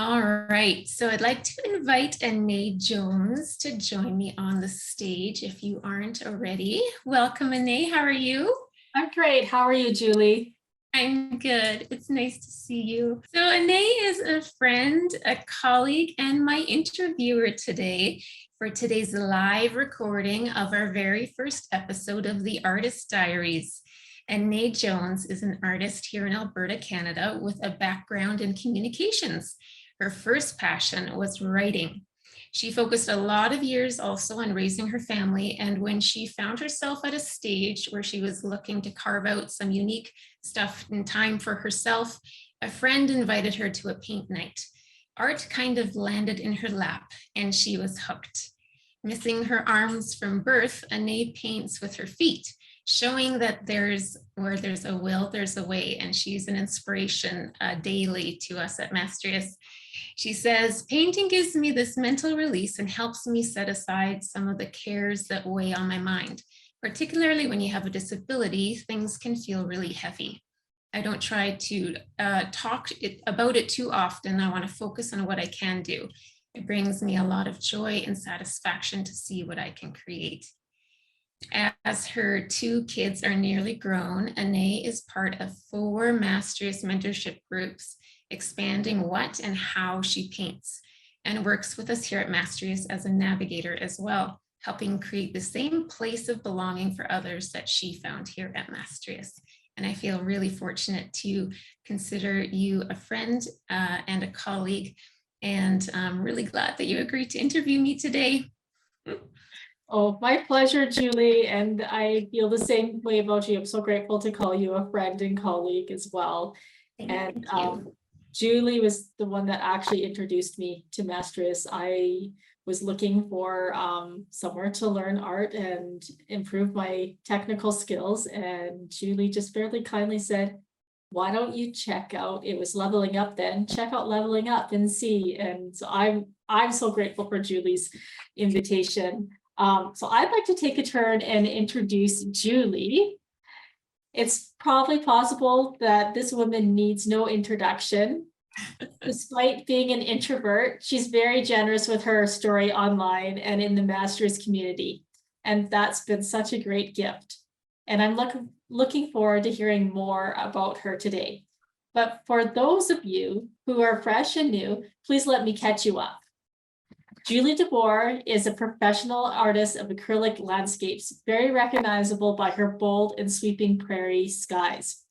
All right, so I'd like to invite Anae Jones to join me on the stage if you aren't already. Welcome, Anae. How are you? I'm great. How are you, Julie? I'm good. It's nice to see you. So Anae is a friend, a colleague, and my interviewer today for today's live recording of our very first episode of the Artist Diaries. Anae Jones is an artist here in Alberta, Canada, with a background in communications. Her first passion was writing. She focused a lot of years also on raising her family, and when she found herself at a stage where she was looking to carve out some unique stuff and time for herself, a friend invited her to a paint night. Art kind of landed in her lap, and she was hooked. Missing her arms from birth, Anae paints with her feet, showing that where there's a will, there's a way, and she's an inspiration daily to us at Mastrius. She says, painting gives me this mental release and helps me set aside some of the cares that weigh on my mind. Particularly when you have a disability, things can feel really heavy. I don't try to talk about it too often. I want to focus on what I can do. It brings me a lot of joy and satisfaction to see what I can create. As her two kids are nearly grown, Anae is part of 4 Mastrius mentorship groups, expanding what and how she paints, and works with us here at Mastrius as a navigator as well, helping create the same place of belonging for others that she found here at Mastrius. And I feel really fortunate to consider you a friend and a colleague, and I'm really glad that you agreed to interview me today. Oh, my pleasure, Julie. And I feel the same way about you. I'm so grateful to call you a friend and colleague as well. Thank you. Julie was the one that actually introduced me to Mastrius. I was looking for somewhere to learn art and improve my technical skills. And Julie just fairly kindly said, why don't you check out, it was Leveling Up then, check out Leveling Up and see. And so I'm so grateful for Julie's invitation. So I'd like to take a turn and introduce Julie. It's probably possible that this woman needs no introduction. Despite being an introvert, she's very generous with her story online and in the Mastrius community. And that's been such a great gift. And I'm looking forward to hearing more about her today. But for those of you who are fresh and new, please let me catch you up. Julie deBoer is a professional artist of acrylic landscapes, very recognizable by her bold and sweeping prairie skies.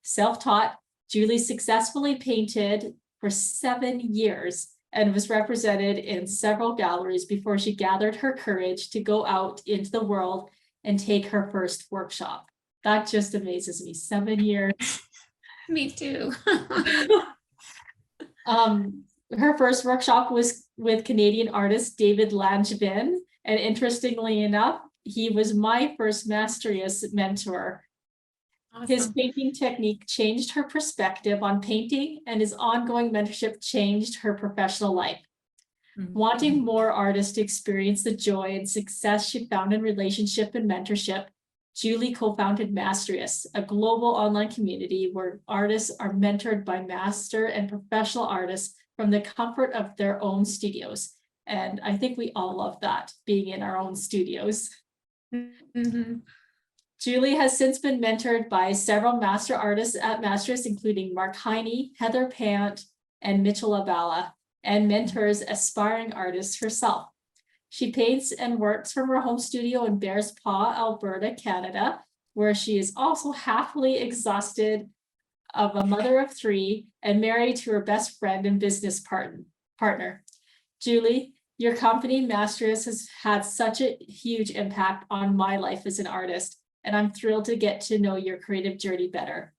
Self-taught, Julie successfully painted for 7 years and was represented in several galleries before she gathered her courage to go out into the world and take her first workshop. That just amazes me. 7 years. Me too. Her first workshop was with Canadian artist David Langevin, and interestingly enough, he was my first Mastrius mentor. Awesome. His painting technique changed her perspective on painting, and his ongoing mentorship changed her professional life. Mm-hmm. Wanting more artists to experience the joy and success she found in relationship and mentorship, Julie co-founded Mastrius, a global online community where artists are mentored by master and professional artists from the comfort of their own studios. And I think we all love that, being in our own studios. Mm-hmm. Julie has since been mentored by several master artists at Mastrius, including Mark Heine, Heather Pant, and Mitchell Abala, and mentors aspiring artists herself. She paints and works from her home studio in Bears Paw, Alberta, Canada, where she is also happily exhausted of a mother of 3 and married to her best friend and business partner. Julie, your company, Mastrius, has had such a huge impact on my life as an artist, and I'm thrilled to get to know your creative journey better.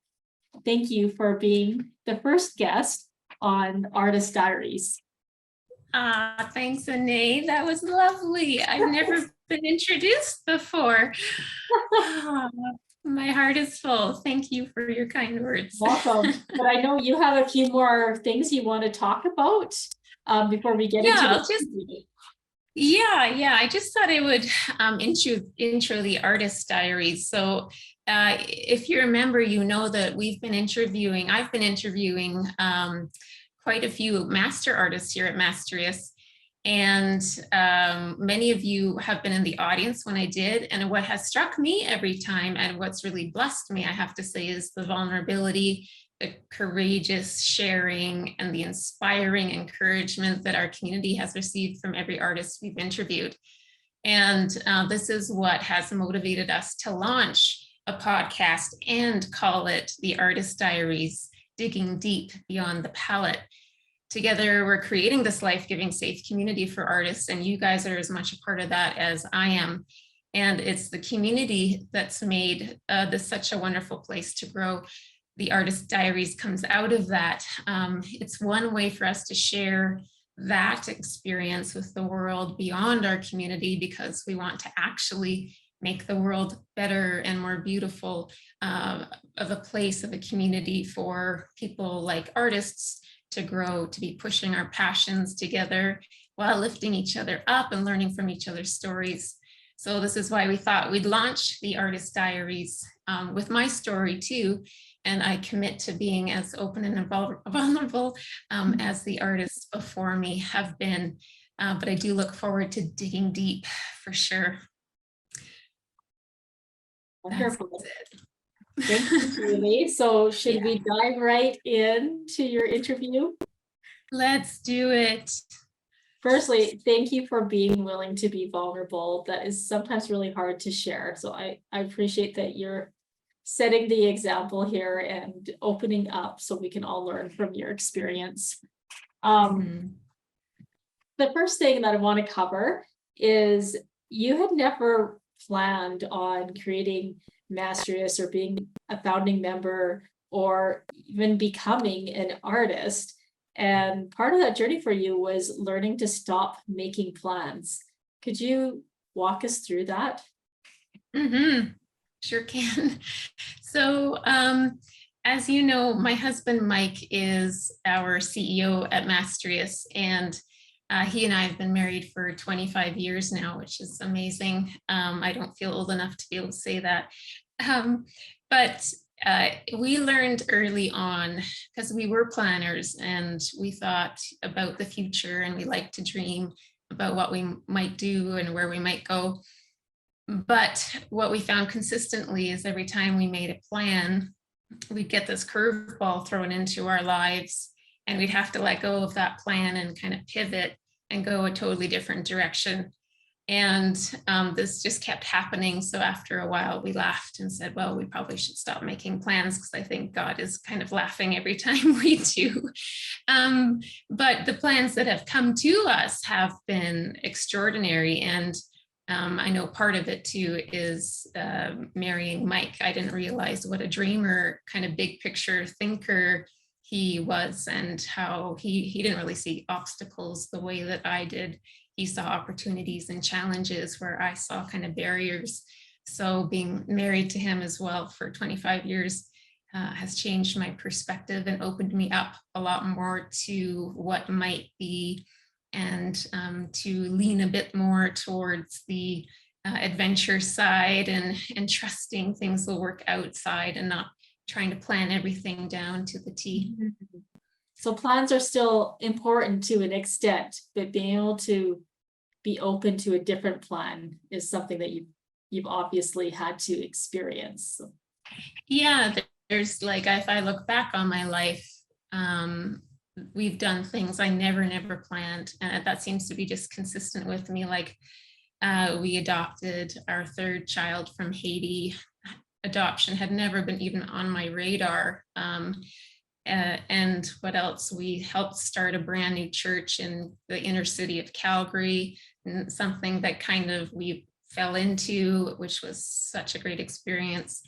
Thank you for being the first guest on Artist Diaries. Thanks, Anae. That was lovely. I've never been introduced before. My heart is full. Thank you for your kind words. Welcome. But I know you have a few more things you want to talk about before we get into the I just thought I would intro the Artist Diaries. So if you remember, you know that I've been interviewing quite a few master artists here at Mastrius. And many of you have been in the audience when I did. And what has struck me every time, and what's really blessed me, I have to say, is the vulnerability, the courageous sharing, and the inspiring encouragement that our community has received from every artist we've interviewed. And this is what has motivated us to launch a podcast and call it the Artist Diaries, digging deep beyond the palette. Together, we're creating this life-giving, safe community for artists, and you guys are as much a part of that as I am. And it's the community that's made this such a wonderful place to grow. The Artist Diaries comes out of that. It's one way for us to share that experience with the world beyond our community, because we want to actually make the world better and more beautiful, of a place, of a community for people like artists to grow, to be pushing our passions together while lifting each other up and learning from each other's stories. So this is why we thought we'd launch the Artist Diaries with my story too. And I commit to being as open and vulnerable as the artists before me have been. But I do look forward to digging deep for sure. Wonderful. Thank you, Julie. So should we dive right into your interview? Let's do it. Firstly, thank you for being willing to be vulnerable. That is sometimes really hard to share. So I appreciate that you're setting the example here and opening up so we can all learn from your experience. The first thing that I want to cover is you had never planned on creating Mastrius or being a founding member or even becoming an artist. And part of that journey for you was learning to stop making plans. Could you walk us through that? Sure can. So as you know, my husband, Mike, is our CEO at Mastrius, and he and I have been married for 25 years now, which is amazing. I don't feel old enough to be able to say that. But we learned early on, because we were planners and we thought about the future and we like to dream about what we might do and where we might go. But what we found consistently is every time we made a plan, we'd get this curveball thrown into our lives, and we'd have to let go of that plan and kind of pivot and go a totally different direction. And this just kept happening. So after a while, we laughed and said, well, we probably should stop making plans, because I think God is kind of laughing every time we do. But the plans that have come to us have been extraordinary. And I know part of it too is marrying Mike. I didn't realize what a dreamer, kind of big picture thinker he was, and how he didn't really see obstacles the way that I did. He saw opportunities and challenges where I saw kind of barriers. So being married to him as well for 25 years has changed my perspective and opened me up a lot more to what might be, and to lean a bit more towards the adventure side and trusting things will work outside and not trying to plan everything down to the T. So plans are still important to an extent, but being able to be open to a different plan is something that you've obviously had to experience. Yeah, there's like, if I look back on my life, we've done things I never planned, and that seems to be just consistent with me. Like we adopted our third child from Haiti. Adoption had never been even on my radar. And what else? We helped start a brand new church in the inner city of Calgary, and something that kind of we fell into, which was such a great experience.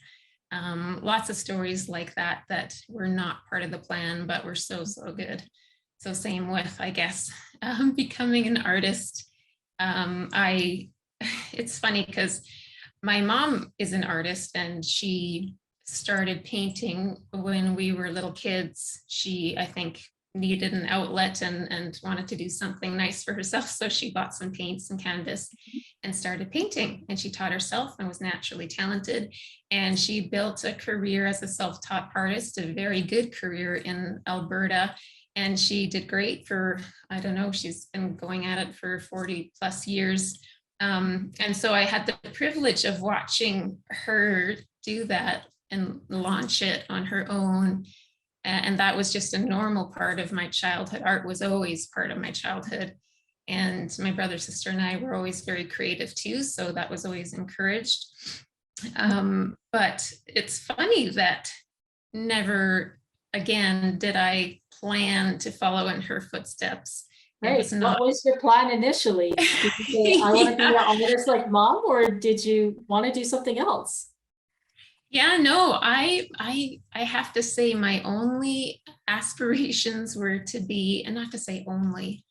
Lots of stories like that that were not part of the plan, but were so good. So same with, I guess, becoming an artist. It's funny because my mom is an artist, and she started painting when we were little kids. She, I think, needed an outlet and wanted to do something nice for herself. So she bought some paints and canvas and started painting. And she taught herself and was naturally talented. And she built a career as a self-taught artist, a very good career in Alberta. and she did great for, I don't know, she's been going at it for 40 plus years. And so I had the privilege of watching her do that and launch it on her own. And that was just a normal part of my childhood. Art was always part of my childhood. And my brother, sister, and I were always very creative too. So that was always encouraged. But it's funny that never again did I plan to follow in her footsteps. Right. What was your plan initially? Did you say, I want to be an artist like mom, or did you want to do something else? Yeah, no, I have to say my only aspirations were to be, and not to say only,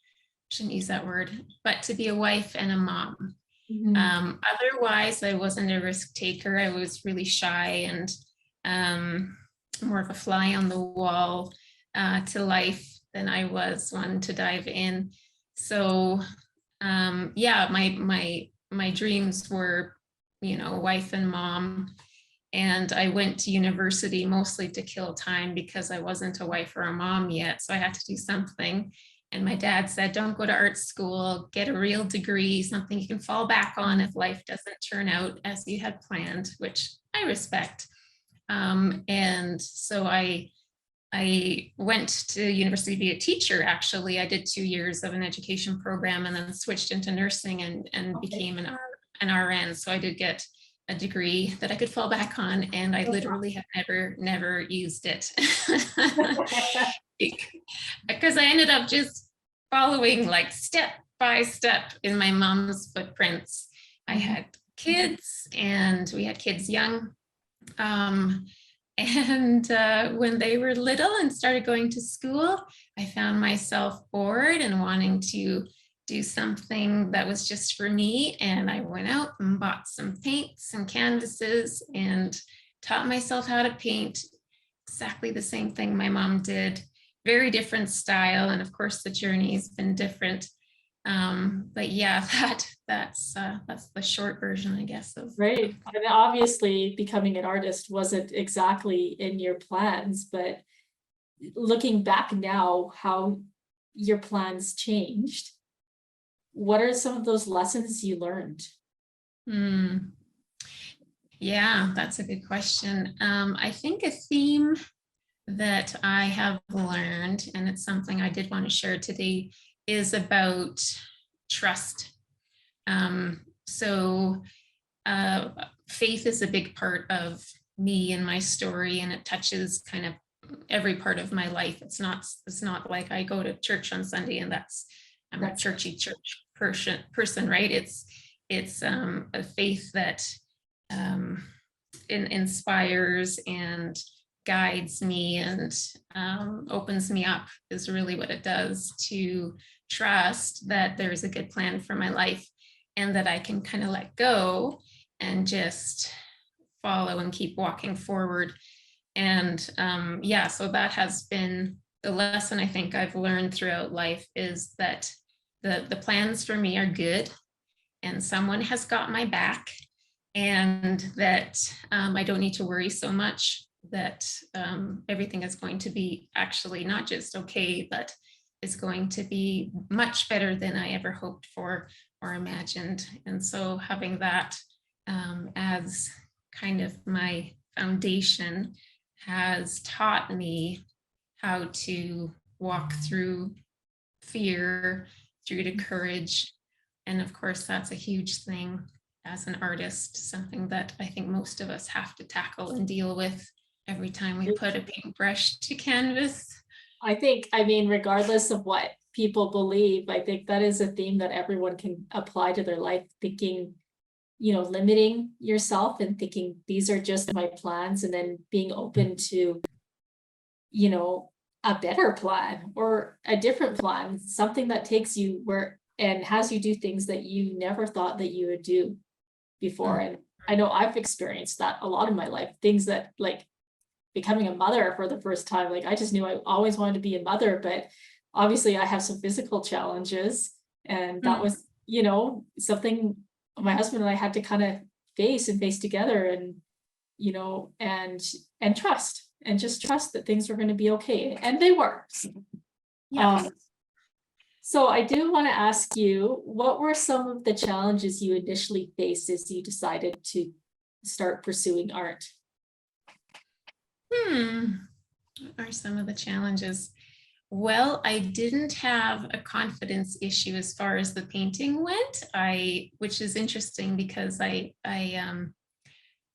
shouldn't use that word, but to be a wife and a mom. Otherwise, I wasn't a risk taker. I was really shy and more of a fly on the wall to life than I was one to dive in. So yeah, my dreams were, you know, wife and mom. And I went to university mostly to kill time because I wasn't a wife or a mom yet. So I had to do something. And my dad said, don't go to art school, get a real degree, something you can fall back on if life doesn't turn out as you had planned, which I respect. And so I went to university to be a teacher. Actually, I did 2 years of an education program and then switched into nursing and became an RN. So I did get a degree that I could fall back on, and I literally have never used it. Because I ended up just following like step by step in my mom's footprints. I had kids, and we had kids young. And when they were little and started going to school, I found myself bored and wanting to do something that was just for me. And I went out and bought some paints and canvases and taught myself how to paint exactly the same thing my mom did. Very different style. And of course, the journey has been different. But yeah, that's the short version, I guess. Right. And obviously becoming an artist wasn't exactly in your plans, but looking back now, how your plans changed. What are some of those lessons you learned? Yeah, that's a good question. I think a theme that I have learned, and it's something I did want to share today, is about trust. So faith is a big part of me and my story, and it touches kind of every part of my life. It's not like I go to church on Sunday and I'm a churchy church person, right? It's a faith that inspires and guides me and opens me up, is really what it does, to trust that there's a good plan for my life and that I can kind of let go and just follow and keep walking forward. And yeah, so that has been the lesson I think I've learned throughout life, is that the plans for me are good and someone has got my back, and that I don't need to worry so much, that everything is going to be actually not just okay, but is going to be much better than I ever hoped for or imagined. And so having that as kind of my foundation has taught me how to walk through fear, through to courage. And of course, that's a huge thing as an artist, something that I think most of us have to tackle and deal with every time we put a paintbrush to canvas. I mean, regardless of what people believe, I think that is a theme that everyone can apply to their life, thinking, you know, limiting yourself and thinking these are just my plans, and then being open to, you know, a better plan or a different plan, something that takes you where and has you do things that you never thought that you would do before. And I know I've experienced that a lot in my life, things that, like, becoming a mother for the first time, like I just knew I always wanted to be a mother, but obviously I have some physical challenges, and that was, you know, something my husband and I had to kind of face together, and, you know, and trust, and just trust that things were going to be okay, and they were. Yeah. So I do want to ask you, what were some of the challenges you initially faced as you decided to start pursuing art? What are some of the challenges? Well, I didn't have a confidence issue as far as the painting went. Which is interesting because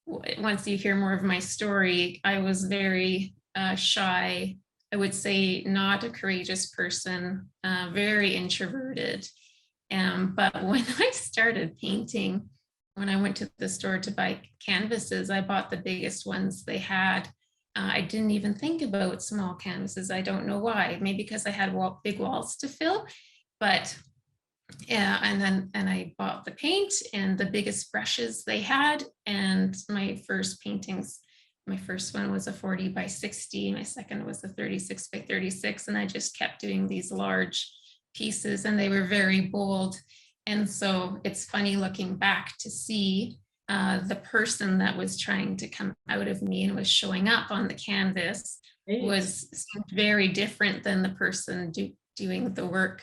once you hear more of my story, I was very shy. I would say not a courageous person, very introverted. But when I started painting, when I went to the store to buy canvases, I bought the biggest ones they had. I didn't even think about small canvases. I don't know why. Maybe because I had big walls to fill. But yeah, and I bought the paint and the biggest brushes they had. And my first paintings, my first one was a 40 by 60. My second was a 36 by 36. And I just kept doing these large pieces, and they were very bold. And so it's funny looking back to see the person that was trying to come out of me and was showing up on the canvas seemed very different than the person doing the work.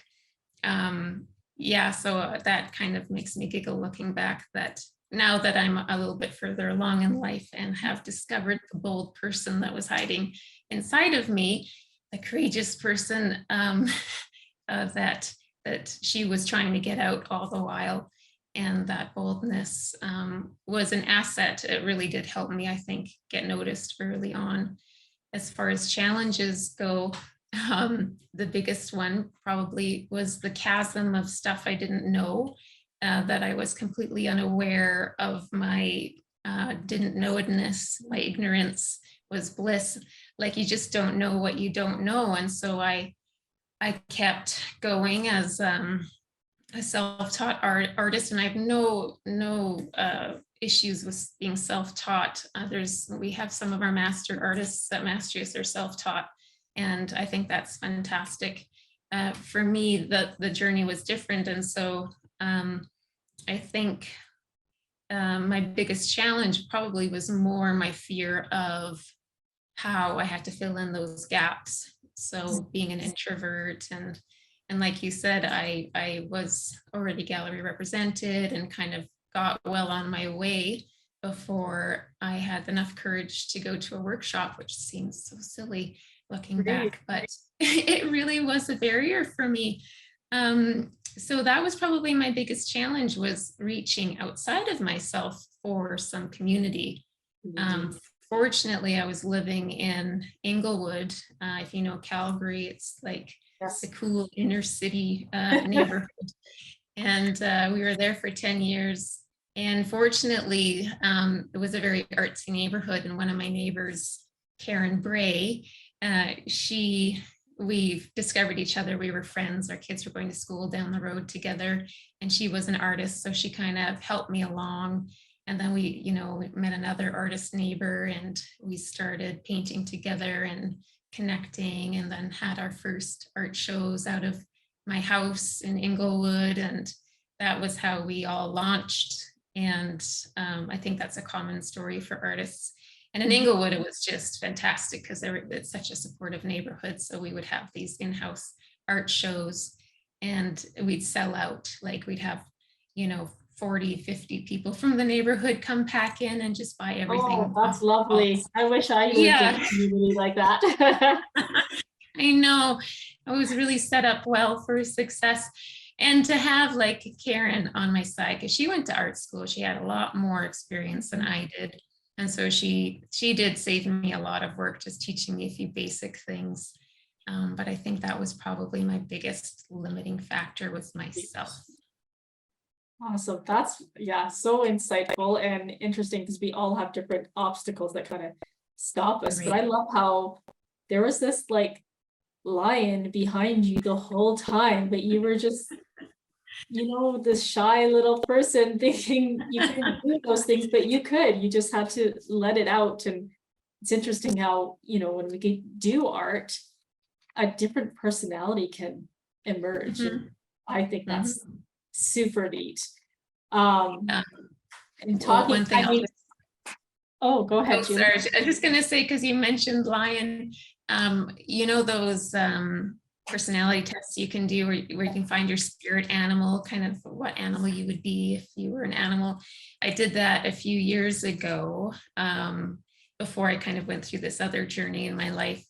Yeah, so that kind of makes me giggle looking back, that now that I'm a little bit further along in life and have discovered the bold person that was hiding inside of me, the courageous person that she was trying to get out all the while. And that boldness was an asset. It really did help me, I think, get noticed early on. As far as challenges go, the biggest one probably was the chasm of stuff I didn't know, that I was completely unaware of. My didn't knowedness, my ignorance was bliss. Like, you just don't know what you don't know. And so I kept going as a self-taught artist, and I have no issues with being self-taught. We have some of our master artists at Mastrius are self-taught, and I think that's fantastic. For me, the journey was different, and so I think my biggest challenge probably was more my fear of how I had to fill in those gaps. So being an introvert, and like you said, I was already gallery represented and kind of got well on my way before I had enough courage to go to a workshop, which seems so silly looking back, but it really was a barrier for me. So that was probably my biggest challenge, was reaching outside of myself for some community. Fortunately, I was living in Inglewood. If you know Calgary, it's like the cool inner city neighborhood. And we were there for 10 years. And fortunately, it was a very artsy neighborhood. And one of my neighbors, Karen Bray, we discovered each other. We were friends. Our kids were going to school down the road together. And she was an artist, so she kind of helped me along. And then we met another artist neighbor, and we started painting together and connecting, and then had our first art shows out of my house in Inglewood. And that was how we all launched. And I think that's a common story for artists. And in Inglewood, it was just fantastic because it's such a supportive neighborhood. So we would have these in-house art shows, and we'd sell out. Like, we'd have, 40, 50 people from the neighborhood come pack in and just buy everything. Oh, that's lovely. I wish I lived in a community like that. I know. I was really set up well for success. And to have like Karen on my side, because she went to art school, she had a lot more experience than I did. And so she did save me a lot of work, just teaching me a few basic things. But I think that was probably my biggest limiting factor, was myself. Awesome. That's, so insightful and interesting, because we all have different obstacles that kind of stop us. Right. But I love how there was this like lion behind you the whole time, but you were just, this shy little person thinking you couldn't do those things, but you could. You just had to let it out. And it's interesting how, when we do art, a different personality can emerge. And I think that's super neat. And talking, go ahead, Julie. Sorry, I'm just going to say, because you mentioned lion, those personality tests you can do where you can find your spirit animal, kind of what animal you would be if you were an animal. I did that a few years ago, before I kind of went through this other journey in my life.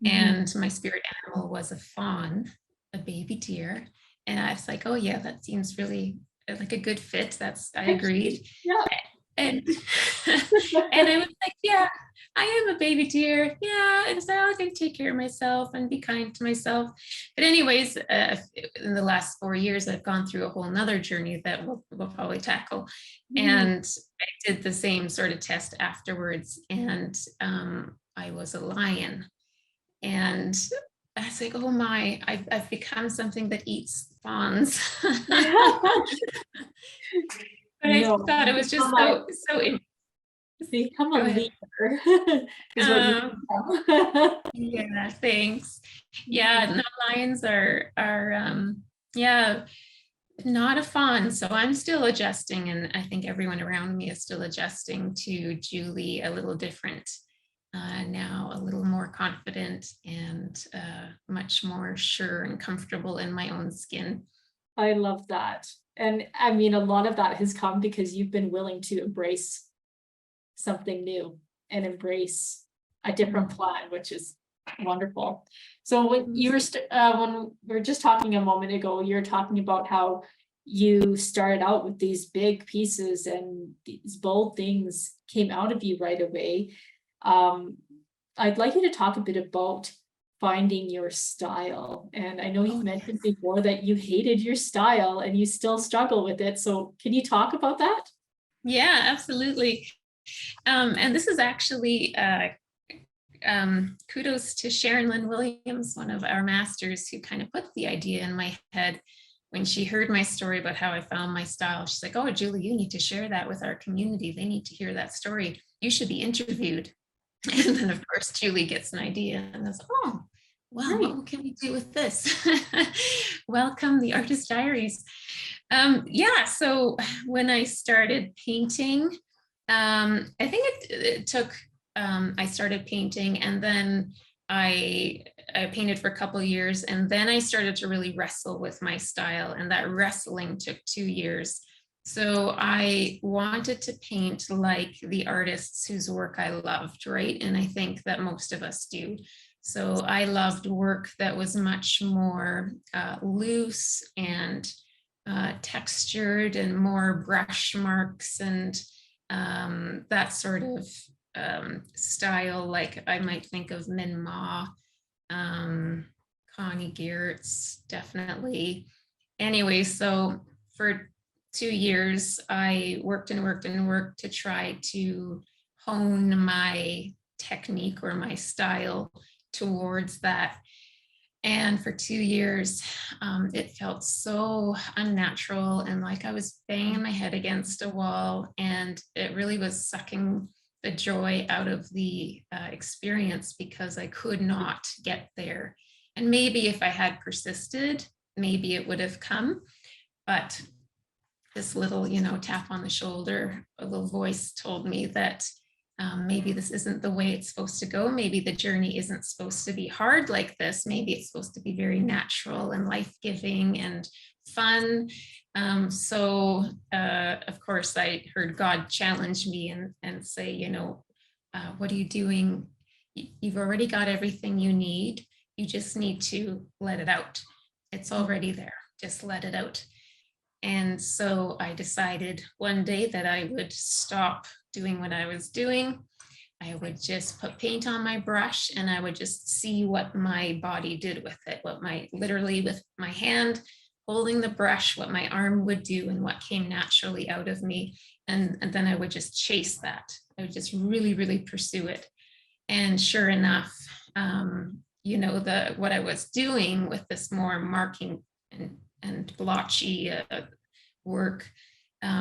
And my spirit animal was a fawn, a baby deer. And I was like, oh yeah, that seems really like a good fit. I agreed. Yeah. And and I was like, yeah, I am a baby deer. Yeah. And so I can take care of myself and be kind to myself. But anyways, in the last 4 years, I've gone through a whole nother journey that we'll probably tackle. And I did the same sort of test afterwards. And I was a lion. And I was like, oh my, I've become something that eats fawns. But I thought it was just so become a leader. Is what yeah, thanks. Yeah, no, lions are yeah, not a fawn. So I'm still adjusting, and I think everyone around me is still adjusting to Julie a little different. Now a little more confident and much more sure and comfortable in my own skin. I love that. And I mean, a lot of that has come because you've been willing to embrace something new and embrace a different plan, which is wonderful. So when you were when we were just talking a moment ago, you were talking about how you started out with these big pieces and these bold things came out of you right away. I'd like you to talk a bit about finding your style. And I know you've mentioned before that you hated your style and you still struggle with it. So can you talk about that? Yeah, absolutely. And this is actually kudos to Sharon Lynn Williams, one of our masters, who kind of put the idea in my head when she heard my story about how I found my style. She's like, oh, Julie, you need to share that with our community. They need to hear that story. You should be interviewed. And then, of course, Julie gets an idea and goes, oh, well, what can we do with this? Welcome, the Artist Diaries. Yeah, so when I started painting, I think it took, I started painting, and then I painted for a couple of years, and then I started to really wrestle with my style, and that wrestling took 2 years. So I wanted to paint like the artists whose work I loved, right? And I think that most of us do. So I loved work that was much more loose and textured and more brush marks and that sort of style, like I might think of Min Ma, Connie Geertz, definitely. Anyway, so for 2 years, I worked and worked and worked to try to hone my technique or my style towards that. And for 2 years, it felt so unnatural and like I was banging my head against a wall, and it really was sucking the joy out of the experience because I could not get there. And maybe if I had persisted, maybe it would have come. But this little, tap on the shoulder, a little voice told me that maybe this isn't the way it's supposed to go. Maybe the journey isn't supposed to be hard like this. Maybe it's supposed to be very natural and life-giving and fun. So of course, I heard God challenge me and say, what are you doing? You've already got everything you need. You just need to let it out. It's already there. Just let it out. And so I decided one day that I would stop doing what I was doing. I would just put paint on my brush and I would just see what my body did with it, literally with my hand holding the brush, what my arm would do and what came naturally out of me. And then I would just chase that. I would just really, really pursue it. And sure enough, what I was doing with this more marking and blotchy work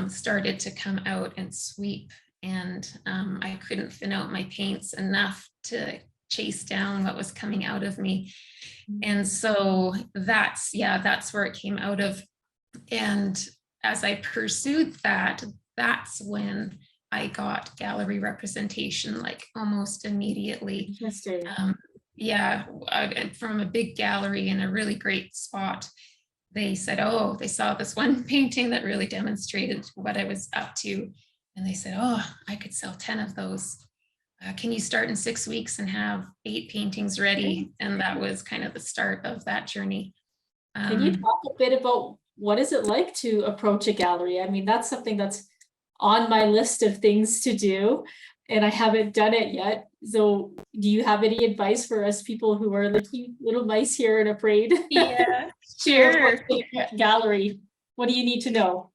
started to come out and sweep, and I couldn't thin out my paints enough to chase down what was coming out of me. And so that's where it came out of. And as I pursued that, that's when I got gallery representation, like almost immediately. yeah, from a big gallery in a really great spot. They said, oh, they saw this one painting that really demonstrated what I was up to. And they said, oh, I could sell 10 of those. Can you start in 6 weeks and have 8 paintings ready? And that was kind of the start of that journey. Can you talk a bit about what is it like to approach a gallery? I mean, that's something that's on my list of things to do, and I haven't done it yet. So do you have any advice for us people who are the cute little mice here and afraid? Yeah, to sure. approach a gallery? What do you need to know?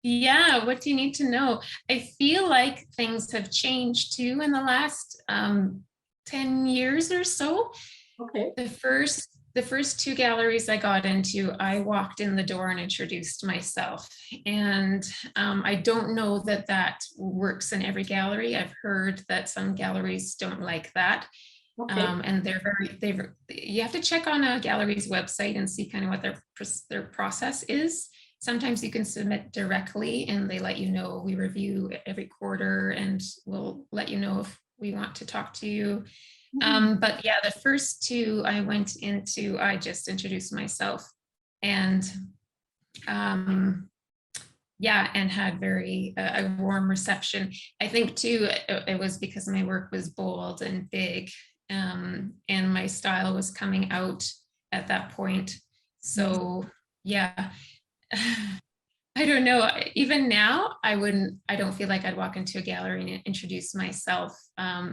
Yeah, what do you need to know? I feel like things have changed too in the last 10 years or so. Okay. The first 2 galleries I got into, I walked in the door and introduced myself. And I don't know that that works in every gallery. I've heard that some galleries don't like that. Okay. And you have to check on a gallery's website and see kind of what their process is. Sometimes you can submit directly and they let you know. We review every quarter and we'll let you know if we want to talk to you. But yeah, the first 2 I went into, I just introduced myself and yeah, and had very a warm reception. I think too, it was because my work was bold and big, and my style was coming out at that point. So yeah, I don't know. Even now, I don't feel like I'd walk into a gallery and introduce myself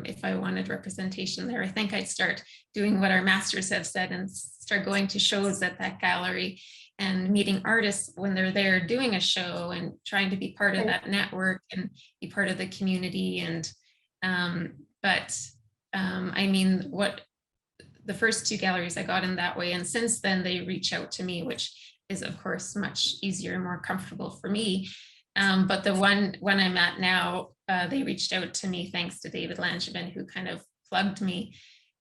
if I wanted representation there. I think I'd start doing what our masters have said and start going to shows at that gallery and meeting artists when they're there doing a show and trying to be part of that network and be part of the community. And I mean, what the first 2 galleries I got in that way, and since then they reach out to me, which is of course much easier and more comfortable for me. But the one I'm at now, they reached out to me thanks to David Langevin, who kind of plugged me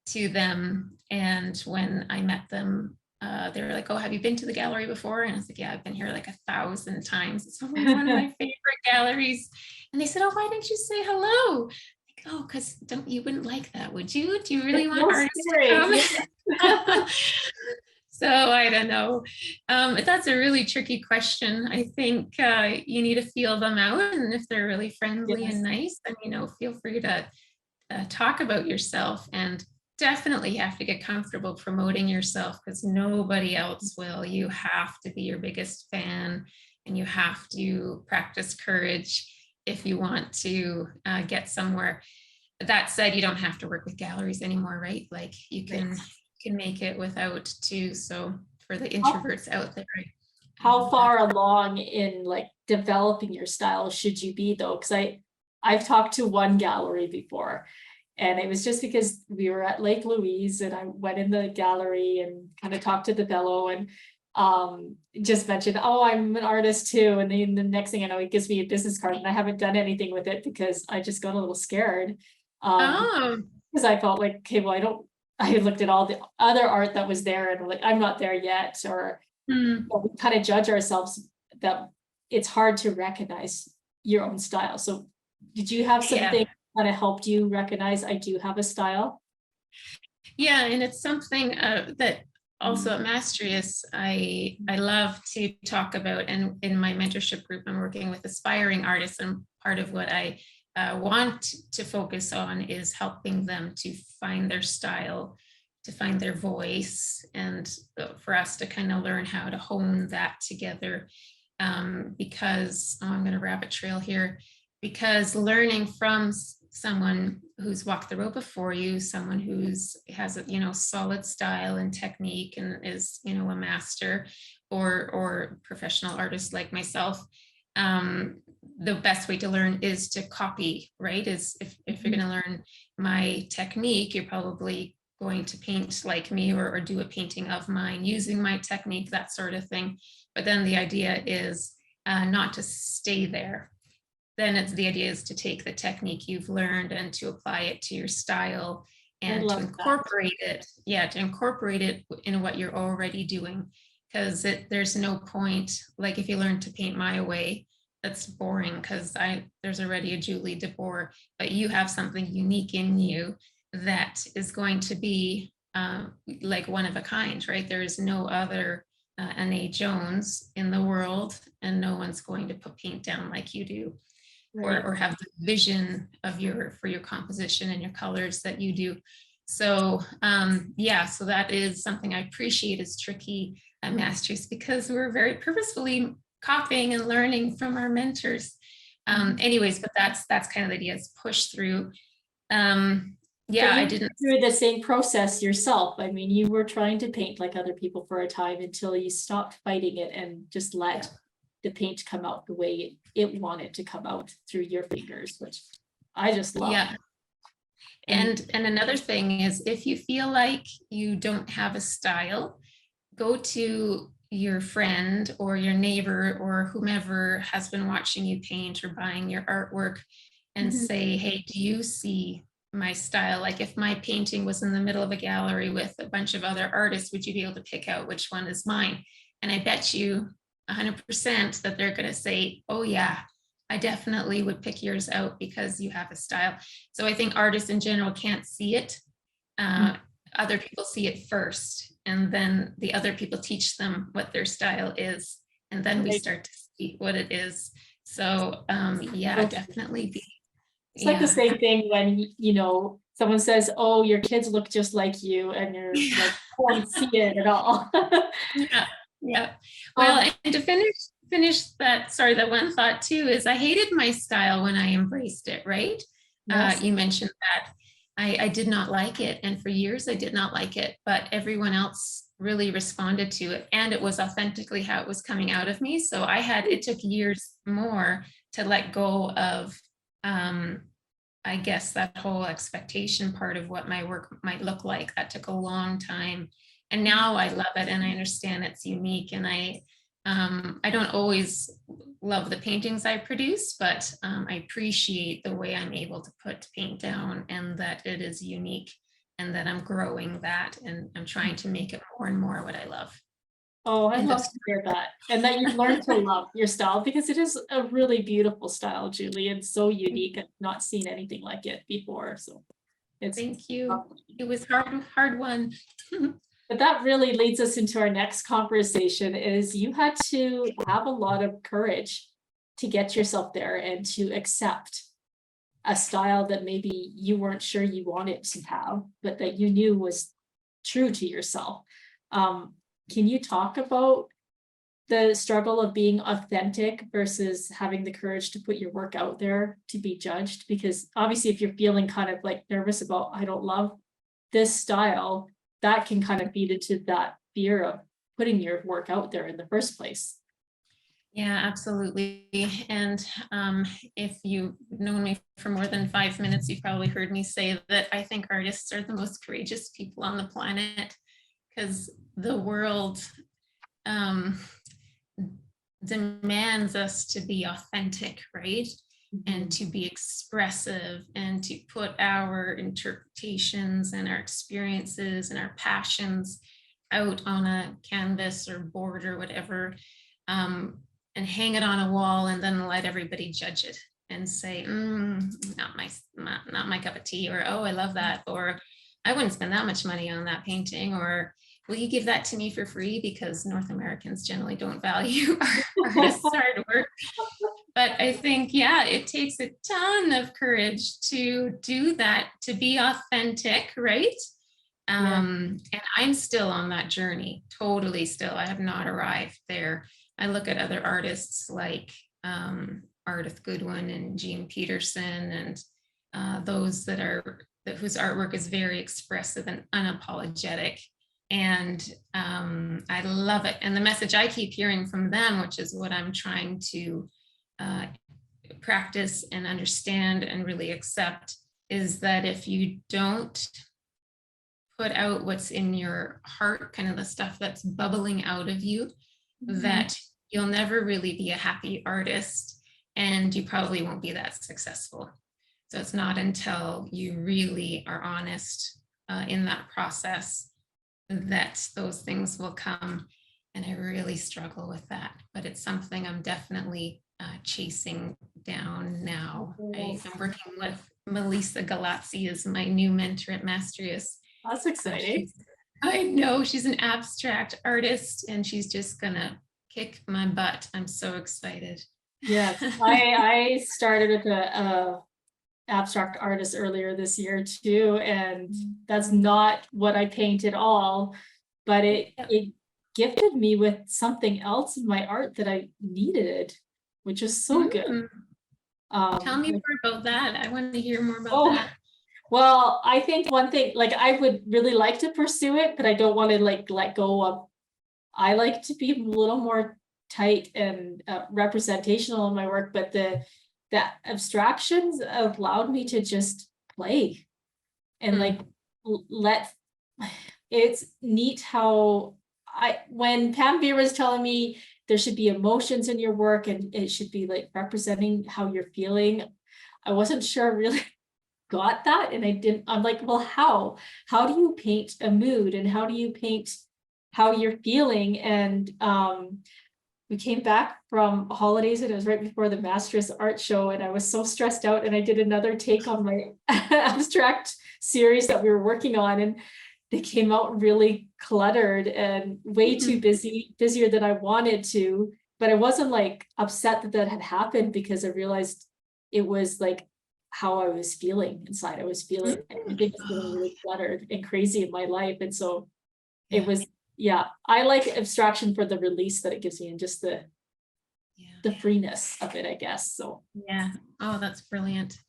to them. And when I met them, they were like, oh, have you been to the gallery before? And I was like, yeah, I've been here like 1,000 times. It's one of my favorite galleries. And they said, oh, why didn't you say hello? Like, oh, because you wouldn't like that, would you? Do you really want artists to come? So I don't know. That's a really tricky question. I think you need to feel them out, and if they're really friendly and nice, then feel free to talk about yourself. And definitely have to get comfortable promoting yourself because nobody else will. You have to be your biggest fan, and you have to practice courage if you want to get somewhere. That said, you don't have to work with galleries anymore, right? Like you can make it without too. So for the introverts out there. How far along in like developing your style should you be though? Because I've talked to one gallery before, and it was just because we were at Lake Louise and I went in the gallery and kind of talked to the fellow and just mentioned, oh, I'm an artist too. And then the next thing I know, he gives me a business card and I haven't done anything with it because I just got a little scared. Because I felt like, okay, well, I had looked at all the other art that was there and like, I'm not there yet, or we kind of judge ourselves that it's hard to recognize your own style. So did you have something that helped you recognize I do have a style? Yeah, and it's something that also at Mastrius, I love to talk about. And in my mentorship group, I'm working with aspiring artists, and part of what I want to focus on is helping them to find their style, to find their voice, and for us to kind of learn how to hone that together. Because I'm going to rabbit trail here, because learning from someone who's walked the road before you, someone who's has a solid style and technique and is a master or professional artist like myself, the best way to learn is to copy, right? Is if you're going to learn my technique, you're probably going to paint like me or do a painting of mine using my technique, that sort of thing. But then the idea is not to stay there. Then the idea is to take the technique you've learned and to apply it to your style and to incorporate it. Yeah, to incorporate it in what you're already doing. Because there's no point, like if you learn to paint my way, that's boring because there's already a Julie deBoer, but you have something unique in you that is going to be like one of a kind, right? There is no other N.A. Jones in the world, and no one's going to put paint down like you do, Right. or have the vision of for your composition and your colors that you do. So yeah, so that is something I appreciate is tricky at Mastrius, because we're very purposefully copying and learning from our mentors. Anyways, but that's kind of the idea, is push through. Yeah, I didn't. Through the same process yourself. I mean, you were trying to paint like other people for a time until you stopped fighting it and just let the paint come out the way it wanted to come out through your fingers, which I just love. Yeah. And another thing is, if you feel like you don't have a style, go to your friend or your neighbor or whomever has been watching you paint or buying your artwork and say, hey, do you see my style? Like, if my painting was in the middle of a gallery with a bunch of other artists, would you be able to pick out which one is mine? And I bet you 100% that they're going to say, oh yeah, I definitely would pick yours out because you have a style. So I think artists in general can't see it. Other people see it first, and then the other people teach them what their style is, and then we start to see what it is. So yeah, definitely be. It's like the same thing when, you know, someone says, oh, your kids look just like you, and you're like, I don't see it at all. Yeah. Well, and to finish that, sorry, that one thought too, is I hated my style when I embraced it, right? Yes. You mentioned that. I did not like it. And for years I did not like it, but everyone else really responded to it. And it was authentically how it was coming out of me. So it took years more to let go of, I guess, that whole expectation part of what my work might look like. That took a long time. And now I love it, and I understand it's unique. And I don't always love the paintings I produce, but I appreciate the way I'm able to put paint down, and that it is unique, and that I'm growing that, and I'm trying to make it more and more what I love. Oh, I love to hear that. And that you've learned to love your style, because it is a really beautiful style, Julie. It's so unique. I've not seen anything like it before. So thank you. Lovely. It was hard one. But that really leads us into our next conversation, is you had to have a lot of courage to get yourself there and to accept a style that maybe you weren't sure you wanted to have, but that you knew was true to yourself. Can you talk about the struggle of being authentic versus having the courage to put your work out there to be judged? Because obviously, if you're feeling kind of like nervous about, I don't love this style, that can kind of feed into that fear of putting your work out there in the first place. Yeah, absolutely. And if you've known me for more than 5 minutes, you've probably heard me say that I think artists are the most courageous people on the planet, because the world demands us to be authentic, right? And to be expressive, and to put our interpretations and our experiences and our passions out on a canvas or board or whatever, and hang it on a wall, and then let everybody judge it and say, not my cup of tea, or oh, I love that, or I wouldn't spend that much money on that painting, or will you give that to me for free? Because North Americans generally don't value artists' hard work. But I think, yeah, it takes a ton of courage to do that, to be authentic, right? And I'm still on that journey, totally still. I have not arrived there. I look at other artists like Ardith Goodwin and Jean Peterson, and those whose artwork is very expressive and unapologetic. And I love it. And the message I keep hearing from them, which is what I'm trying to practice and understand and really accept, is that if you don't put out what's in your heart, kind of the stuff that's bubbling out of you, that you'll never really be a happy artist, and you probably won't be that successful. So it's not until you really are honest in that process that those things will come. And I really struggle with that, but it's something I'm definitely chasing down now. I'm working with Melissa Galazzi is my new mentor at Mastrius. That's exciting. I know, she's an abstract artist and she's just gonna kick my butt. I'm so excited. Yes, I started with a abstract artist earlier this year too, and that's not what I paint at all, but it gifted me with something else in my art that I needed, which is so good. Tell me more about that. I want to hear more about that. Well, I think one thing, like, I would really like to pursue it, but I don't want to like let go of. I like to be a little more tight and representational in my work, but that abstractions allowed me to just play and like let. It's neat how when Pam Beer was telling me there should be emotions in your work and it should be like representing how you're feeling, I wasn't sure really got that, and I'm like, well, how do you paint a mood, and how do you paint how you're feeling? And we came back from holidays and it was right before the Mastrius art show, and I was so stressed out, and I did another take on my abstract series that we were working on, and they came out really cluttered and way too busier than I wanted to. But I wasn't like upset that had happened, because I realized it was like how I was feeling inside. I was feeling everything was feeling really cluttered and crazy in my life. And so it was, I like abstraction for the release that it gives me, and just the freeness of it, I guess. So oh, that's brilliant.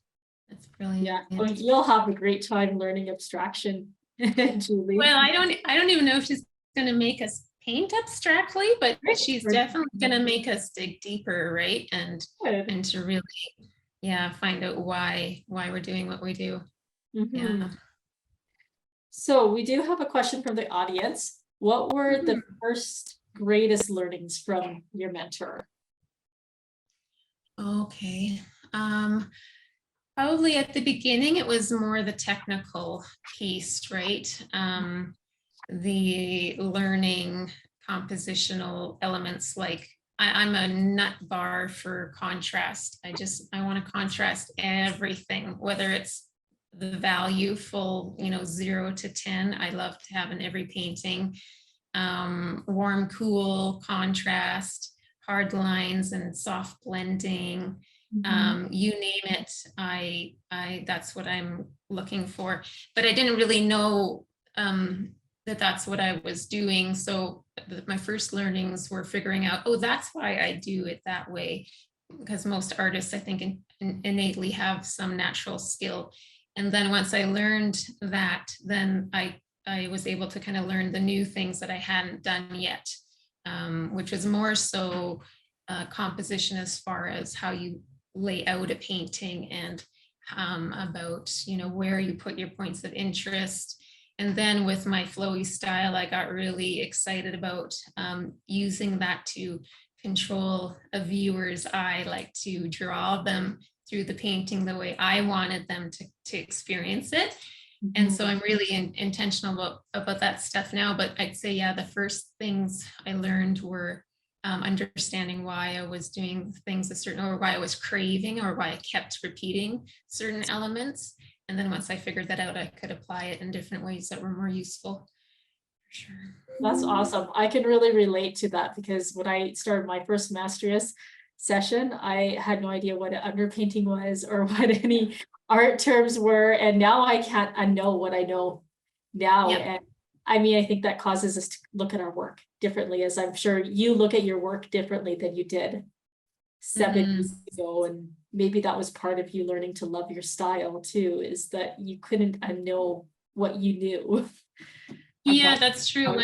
That's brilliant. Well, you'll have a great time learning abstraction, Julie. Well, I don't even know if she's going to make us paint abstractly, but she's definitely going to make us dig deeper, right? And to really find out why we're doing what we do. So we do have a question from the audience. What were the first greatest learnings from your mentor? Okay. Probably at the beginning, it was more the technical piece, right? The learning compositional elements, like I'm a nut bar for contrast. I want to contrast everything, whether it's the value full, 0 to 10. I love to have in every painting, warm, cool, contrast, hard lines and soft blending. You name it, I that's what I'm looking for. But I didn't really know that that's what I was doing. So my first learnings were figuring out, that's why I do it that way. Because most artists, I think, innately have some natural skill. And then once I learned that, then I was able to kind of learn the new things that I hadn't done yet, which was more so composition as far as how you lay out a painting, and about where you put your points of interest. And then with my flowy style, I got really excited about using that to control a viewer's eye, like to draw them through the painting the way I wanted them to experience it. And so I'm really intentional about that stuff now. But I'd say, the first things I learned were understanding why I was doing things a certain, or why I was craving, or why I kept repeating certain elements. And then once I figured that out, I could apply it in different ways that were more useful. For sure. That's awesome. I can really relate to that, because when I started my first Mastrius session, I had no idea what an underpainting was or what any art terms were. And now I can't unknow what I know now. And I mean, I think that causes us to look at our work differently, as I'm sure you look at your work differently than you did 7 years ago. And maybe that was part of you learning to love your style too, is that you couldn't unknow what you knew. Yeah, that's true.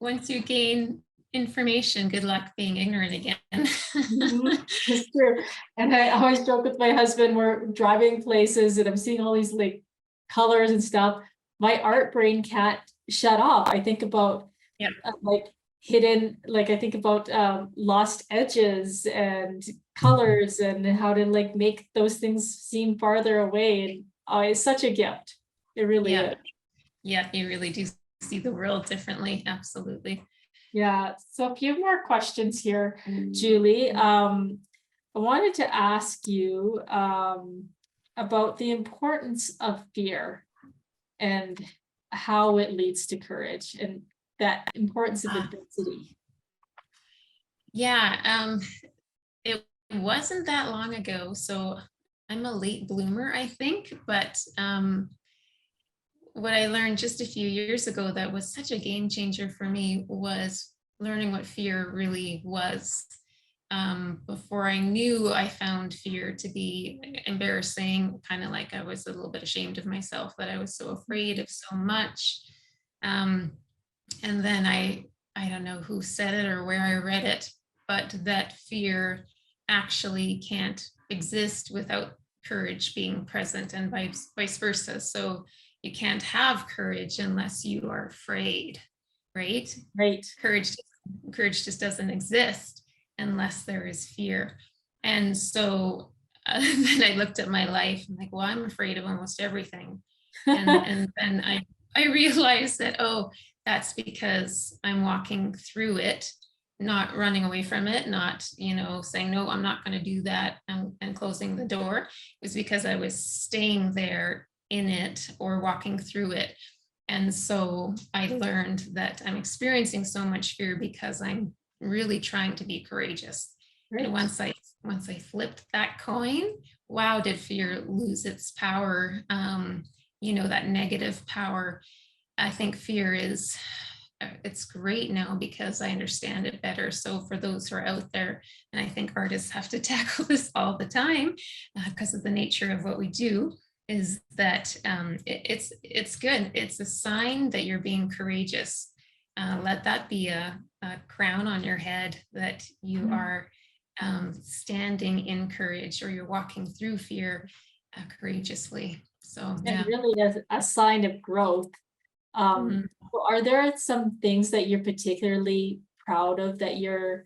Once you gain information, good luck being ignorant again. It's true. And I always joke with my husband, we're driving places and I'm seeing all these like colors and stuff. My art brain can't shut off. I think about like hidden, like I think about lost edges and colors and how to like make those things seem farther away. And it's such a gift. It really is. Yeah, you really do see the world differently. Absolutely. Yeah. So a few more questions here, Julie. I wanted to ask you about the importance of fear and how it leads to courage and that importance of adversity. Yeah, it wasn't that long ago, so I'm a late bloomer, I think, but what I learned just a few years ago that was such a game changer for me was learning what fear really was. Before I knew, I found fear to be embarrassing, kind of like I was a little bit ashamed of myself that I was so afraid of so much. Um, and then I don't know who said it or where I read it, but that fear actually can't exist without courage being present, and vice versa. So you can't have courage unless you are afraid, right? Right. Courage just doesn't exist unless there is fear. And so then I looked at my life and like, well, I'm afraid of almost everything. And then I realized that, oh, that's because I'm walking through it, not running away from it, not, saying, no, I'm not going to do that, and closing the door. It was because I was staying there in it or walking through it. And so I learned that I'm experiencing so much fear because I'm really trying to be courageous. Right. And once I flipped that coin, wow, did fear lose its power, that negative power. I think fear it's great now because I understand it better. So for those who are out there, and I think artists have to tackle this all the time because of the nature of what we do, is that it's good. It's a sign that you're being courageous. Let that be a crown on your head that you are standing in courage, or you're walking through fear courageously. So and really a sign of growth. Are there some things that you're particularly proud of that you're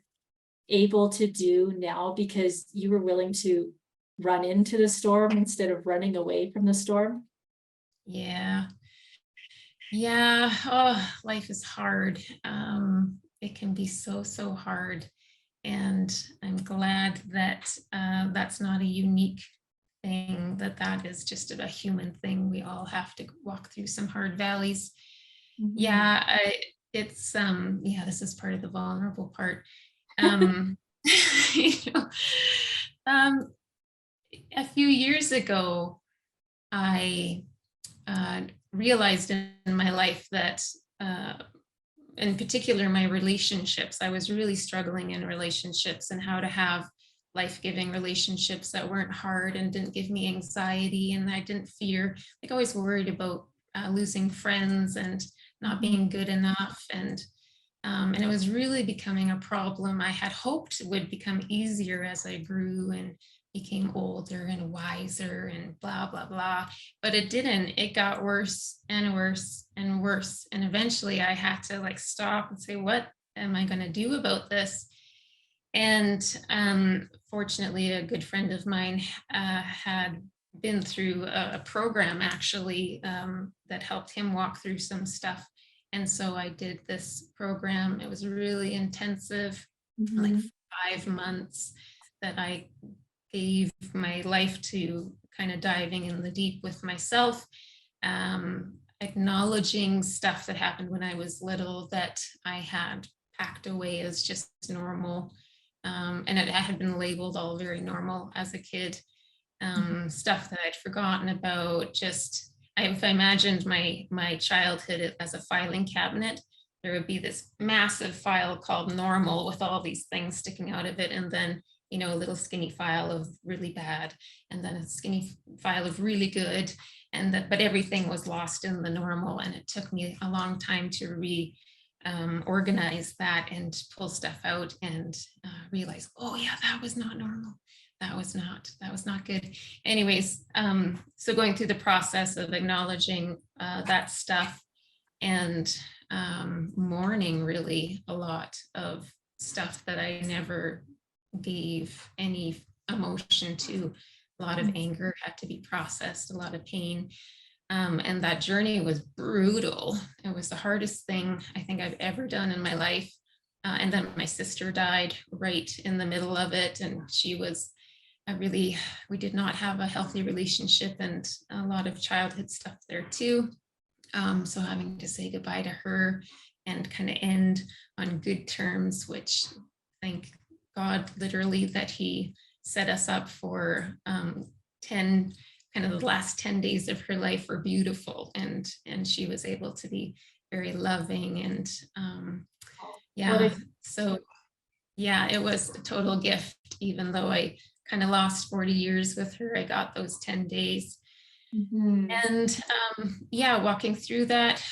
able to do now because you were willing to run into the storm instead of running away from the storm? Yeah. Oh, life is hard. It can be so hard. And I'm glad that that's not a unique thing, that is just a human thing. We all have to walk through some hard valleys. Mm-hmm. Yeah, this is part of the vulnerable part. A few years ago, I realized in my life that in particular my relationships, I was really struggling in relationships, and how to have life-giving relationships that weren't hard and didn't give me anxiety, and I didn't fear, like always worried about losing friends and not being good enough, and it was really becoming a problem. I had hoped it would become easier as I grew and became older and wiser and blah, blah, blah. But it didn't. It got worse and worse and worse. And eventually I had to stop and say, what am I going to do about this? And fortunately, a good friend of mine had been through a program actually that helped him walk through some stuff. And so I did this program. It was really intensive, like 5 months that I gave my life to kind of diving in the deep with myself, acknowledging stuff that happened when I was little that I had packed away as just normal. And it had been labeled all very normal as a kid. Stuff that I'd forgotten about. Just, if I imagined my childhood as a filing cabinet, there would be this massive file called normal with all these things sticking out of it. And then, a little skinny file of really bad, and then a skinny file of really good. But everything was lost in the normal. And it took me a long time to organize that and pull stuff out and realize, oh yeah, that was not normal. That was not good. Anyways, so going through the process of acknowledging that stuff and mourning really a lot of stuff that I never gave any emotion to. A lot of anger had to be processed, a lot of pain. And that journey was brutal. It was the hardest thing I think I've ever done in my life. And then my sister died right in the middle of it. And she was we did not have a healthy relationship, and a lot of childhood stuff there too. So having to say goodbye to her and kind of end on good terms, which thank God literally that he set us up for 10, kind of the last 10 days of her life were beautiful, and she was able to be very loving, and yeah, so yeah, it was a total gift. Even though I kind of lost 40 years with her, I got those 10 days. And yeah, walking through that,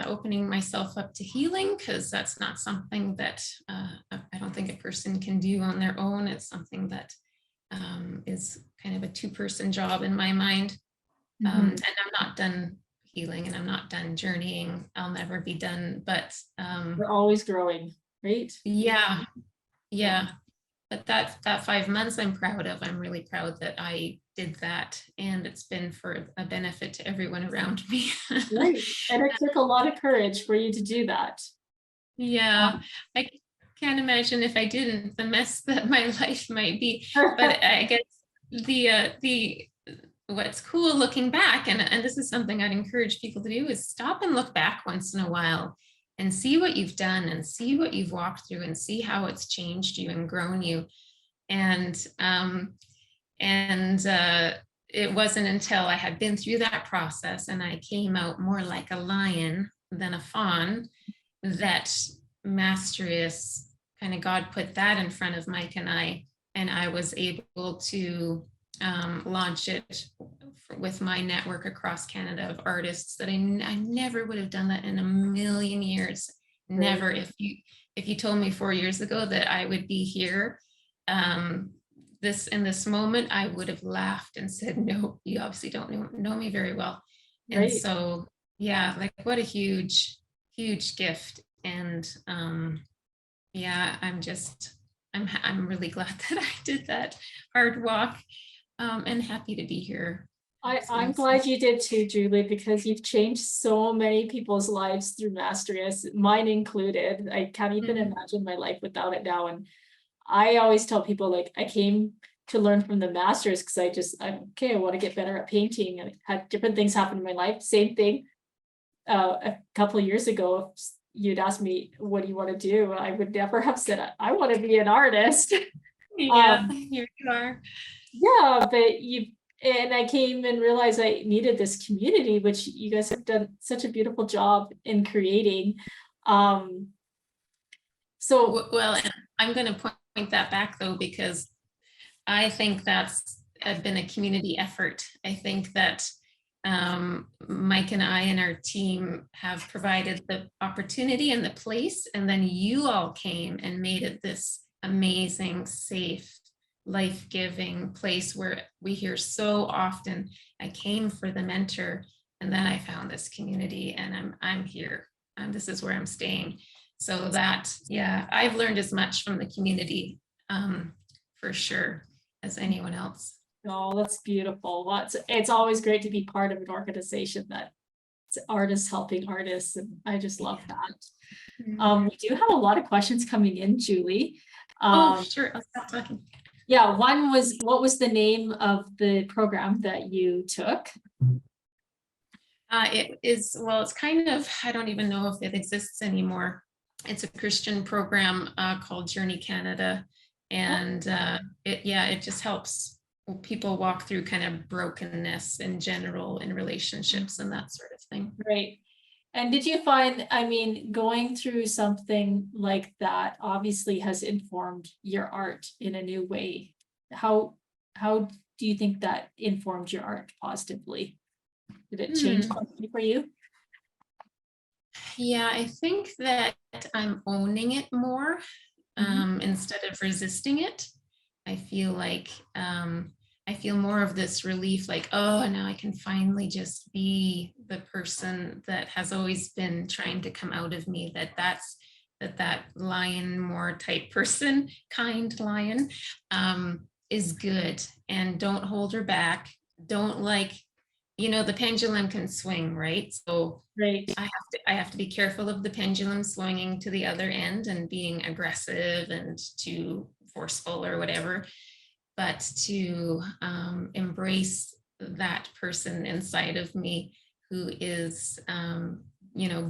opening myself up to healing, because that's not something that I don't think a person can do on their own. It's something that is kind of a two-person job in my mind. And I'm not done healing, and I'm not done journeying. I'll never be done, but we're always growing, right? Yeah. But that 5 months I'm proud of. I'm really proud that I did that, and it's been for a benefit to everyone around me. Right. And it took a lot of courage for you to do that. Yeah, I can't imagine if I didn't, the mess that my life might be. But I guess the what's cool looking back, and this is something I'd encourage people to do, is stop and look back once in a while and see what you've done, and see what you've walked through, and see how it's changed you and grown you. And it wasn't until I had been through that process and I came out more like a lion than a fawn that Mastrius, kind of God put that in front of Mike and I was able to launch it with my network across Canada of artists that I never would have done that in a million years. Never. If you told me 4 years ago that I would be here in this moment, I would have laughed and said, no, you obviously don't know me very well. And so yeah, like, what a huge gift. And yeah, I'm really glad that I did that hard walk, and happy to be here. I'm glad you did too, Julie, because you've changed so many people's lives through Mastrius, mine included. I can't even imagine my life without it now. And I always tell people, like, I came to learn from the masters because I want to get better at painting, and had different things happen in my life. Same thing. A couple of years ago, if you'd asked me, what do you want to do? I would never have said, I want to be an artist. Yeah, here you are. Yeah, and I came and realized I needed this community, which you guys have done such a beautiful job in creating. So well, I'm going to point that back though, because I think that's been a community effort. I think that Mike and I and our team have provided the opportunity and the place, and then you all came and made it this amazing, safe, life-giving place where we hear so often, I came for the mentor, and then I found this community, and I'm here, and this is where I'm staying. So that, yeah, I've learned as much from the community for sure as anyone else. Oh, that's beautiful. It's always great to be part of an organization that's artists helping artists, and I just love that. We do have a lot of questions coming in, Julie. Sure, I'll stop talking. Yeah, one was, what was the name of the program that you took? It's kind of, I don't even know if it exists anymore. It's a Christian program called Journey Canada, and it just helps people walk through kind of brokenness in general in relationships and that sort of thing. Right. And did you find, I mean, going through something like that obviously has informed your art in a new way. How do you think that informed your art positively? Did it change something for you? Yeah, I think that I'm owning it more instead of resisting it. I feel like I feel more of this relief, like, oh, now I can finally just be the person that has always been trying to come out of me, that lion more type person, kind lion, is good, and don't hold her back. Don't, like, the pendulum can swing, right? So I have to be careful of the pendulum swinging to the other end and being aggressive and too forceful or whatever. but to embrace that person inside of me who is,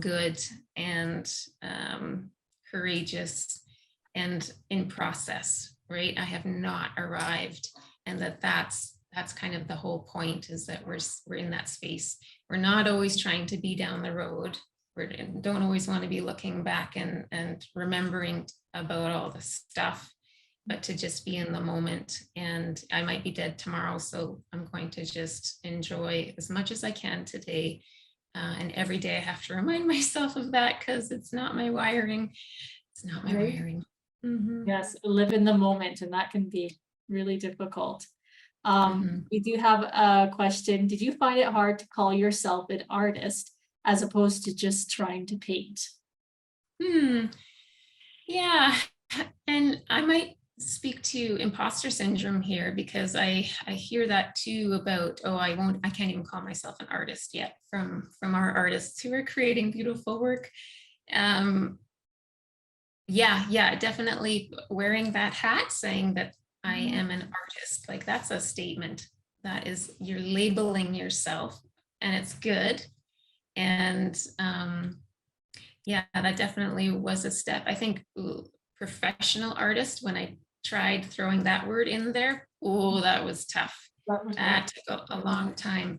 good and courageous and in process, right? I have not arrived, and that's kind of the whole point, is that we're in that space. We're not always trying to be down the road. We don't always want to be looking back and remembering about all the stuff, but to just be in the moment. And I might be dead tomorrow, so I'm going to just enjoy as much as I can today. And every day I have to remind myself of that, because it's not my wiring. It's not my wiring. Mm-hmm. Yes, live in the moment, and that can be really difficult. We do have a question. Did you find it hard to call yourself an artist as opposed to just trying to paint? Yeah, and I might speak to imposter syndrome here, because I hear that too about, oh, I can't even call myself an artist yet, from our artists who are creating beautiful work. Yeah, definitely wearing that hat, saying that I am an artist, like that's a statement. That is, you're labeling yourself, and it's good. And yeah, that definitely was a step. I think professional artist, when I tried throwing that word in there, oh, that was tough. That took a long time.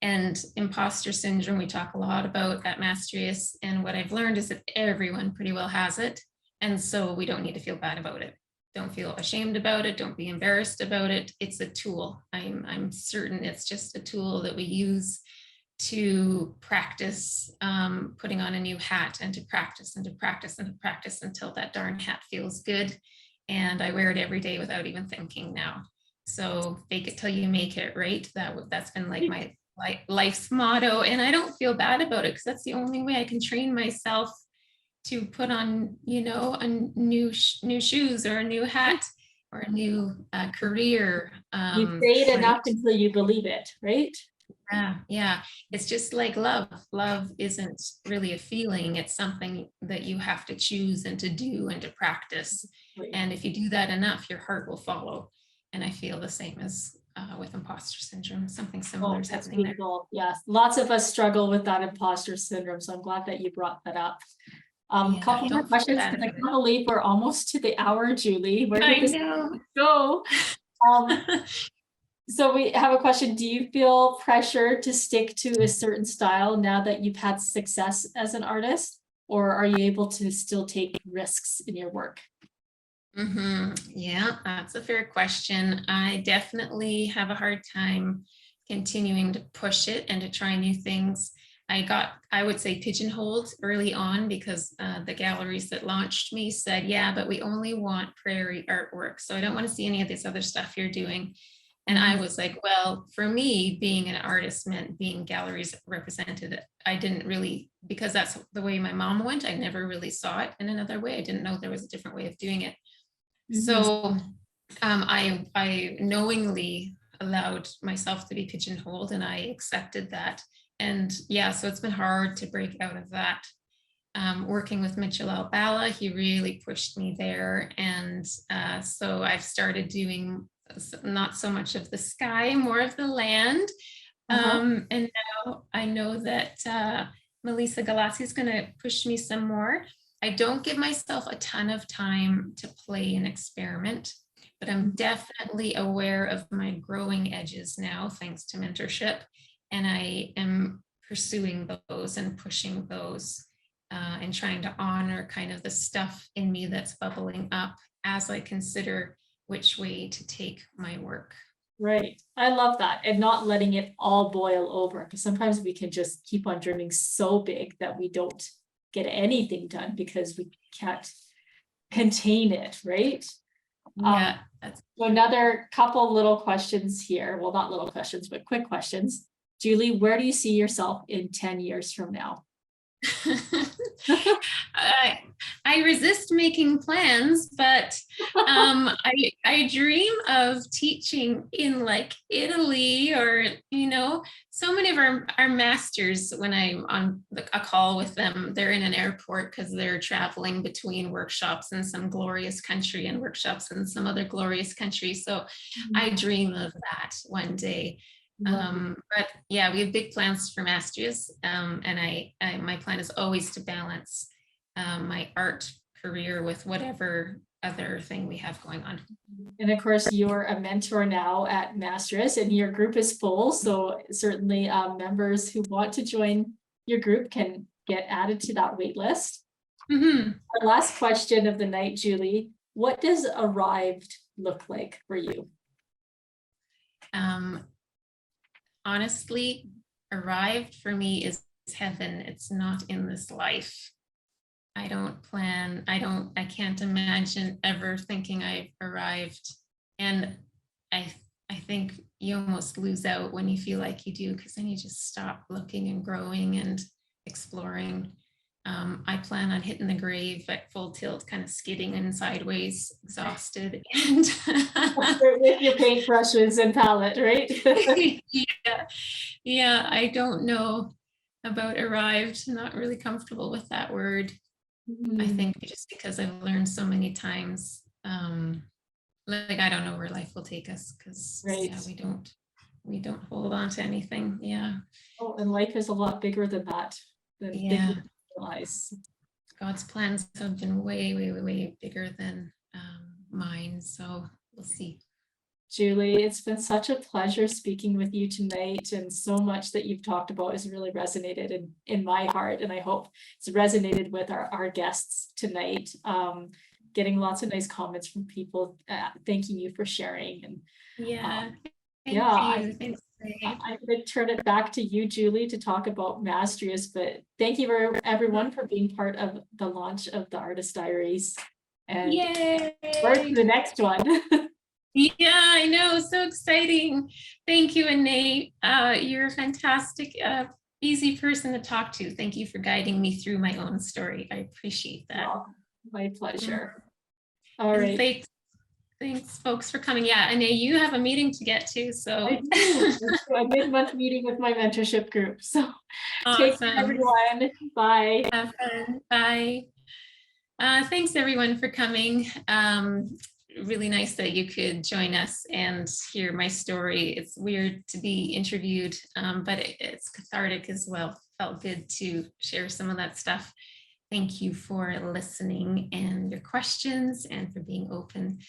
And imposter syndrome, we talk a lot about at Mastrius. And what I've learned is that everyone pretty well has it. And so we don't need to feel bad about it. Don't feel ashamed about it. Don't be embarrassed about it. It's a tool. I'm certain it's just a tool that we use to practice putting on a new hat, and to practice and to practice and to practice until that darn hat feels good. And I wear it every day without even thinking now. So fake it till you make it, right? That's been like my life's motto. And I don't feel bad about it, because that's the only way I can train myself to put on, a new shoes, or a new hat, or a new career. You say it enough until you believe it, right? Yeah. It's just like love. Love isn't really a feeling. It's something that you have to choose and to do and to practice. And if you do that enough, your heart will follow. And I feel the same as with imposter syndrome. Something similar is happening there. Yes, lots of us struggle with that imposter syndrome. So I'm glad that you brought that up. Couple more questions, because I can't believe we're almost to the hour, Julie. Where did this go? So we have a question. Do you feel pressure to stick to a certain style now that you've had success as an artist, or are you able to still take risks in your work? Yeah, that's a fair question. I definitely have a hard time continuing to push it and to try new things. I would say, pigeonholed early on, because the galleries that launched me said, yeah, but we only want prairie artwork. So I don't want to see any of this other stuff you're doing. And I was like, well, for me, being an artist meant being galleries represented. I didn't really, because that's the way my mom went. I never really saw it in another way. I didn't know there was a different way of doing it. So I knowingly allowed myself to be pigeonholed, and I accepted that. And yeah, so it's been hard to break out of that. Working with Mitchell Albala, he really pushed me there. And so I've started doing not so much of the sky, more of the land. And now I know that Melissa Galassi is going to push me some more. I don't give myself a ton of time to play and experiment, but I'm definitely aware of my growing edges now, thanks to mentorship. And I am pursuing those and pushing those and trying to honor kind of the stuff in me that's bubbling up as I consider which way to take my work. Right. I love that. And not letting it all boil over, because sometimes we can just keep on dreaming so big that we don't get anything done because we can't contain it, right? Yeah. So another couple little questions here. Well, not little questions, but quick questions. Julie, where do you see yourself in 10 years from now? I resist making plans, but I dream of teaching in like Italy, or so many of our masters, when I'm on a call with them, they're in an airport because they're traveling between workshops in some glorious country and workshops in some other glorious country. So I dream of that one day. But yeah, we have big plans for Mastrius, and my plan is always to balance my art career with whatever other thing we have going on. And of course, you're a mentor now at Mastrius, and your group is full. So certainly members who want to join your group can get added to that wait list. Our last question of the night, Julie, what does arrived look like for you? Honestly, arrived for me is heaven. It's not in this life. I can't imagine ever thinking I've arrived. And I think you almost lose out when you feel like you do, because then you just stop looking and growing and exploring. I plan on hitting the grave at full tilt, kind of skidding in sideways, exhausted. And with your paintbrushes and palette, right? Yeah, I don't know about arrived. Not really comfortable with that word. I think just because I've learned so many times, like I don't know where life will take us, because we don't hold on to anything. Yeah. Oh, and life is a lot bigger than that. Yeah. God's plans have been way, way, way, way bigger than mine. So we'll see. Julie, it's been such a pleasure speaking with you tonight, and so much that you've talked about has really resonated in my heart, and I hope it's resonated with our guests tonight. Getting lots of nice comments from people thanking you for sharing. And I'm going to turn it back to you, Julie, to talk about Mastrius, but thank you everyone for being part of the launch of the Artist Diaries, and forward to the next one. Yeah, I know. So exciting. Thank you, Nate. You're a fantastic, easy person to talk to. Thank you for guiding me through my own story. I appreciate that. Oh, my pleasure. All right. Thanks, folks, for coming. Yeah, and you have a meeting to get to, so a mid-month meeting with my mentorship group. So awesome. Take care, everyone. Bye. Have fun. Bye. Thanks, everyone, for coming. Really nice that you could join us and hear my story. It's weird to be interviewed, but it's cathartic as well. Felt good to share some of that stuff. Thank you for listening and your questions and for being open.